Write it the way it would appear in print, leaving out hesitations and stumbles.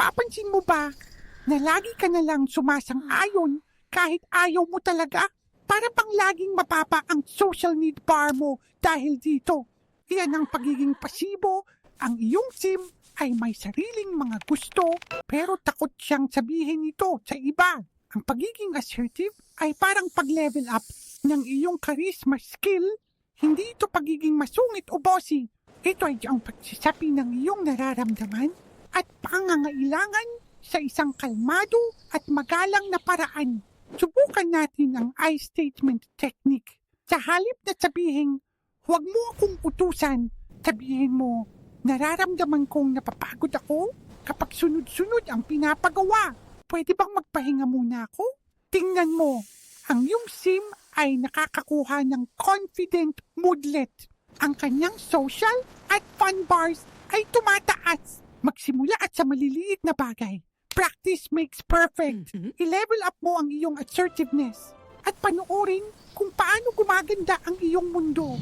Napapansin mo ba na lagi ka na lang sumasang-ayon kahit ayaw mo talaga? Para bang laging mababa ang social need bar mo dahil dito. Iyan ang pagiging pasibo. Ang iyong sim ay may sariling mga gusto pero takot siyang sabihin ito sa iba. Ang pagiging assertive ay parang pag-level up ng iyong charisma skill. Hindi ito pagiging masungit o bossy. Ito ay ang pagsasabi ng iyong nararamdaman at pangangailangan sa isang kalmado at magalang na paraan. Subukan natin ang I statement technique. Sa halip na sabihin, huwag mo akong utusan, sabihin mo, nararamdaman kong napapagod ako kapag sunod-sunod ang pinapagawa. Pwede bang magpahinga muna ako? Tingnan mo, ang iyong sim ay nakakakuha ng confident moodlet. Ang kanyang social at fun bars ay tumataas. Magsimula at sa maliliit na bagay. Practice makes perfect. I-level up mo ang iyong assertiveness at panoorin kung paano gumaganda ang iyong mundo.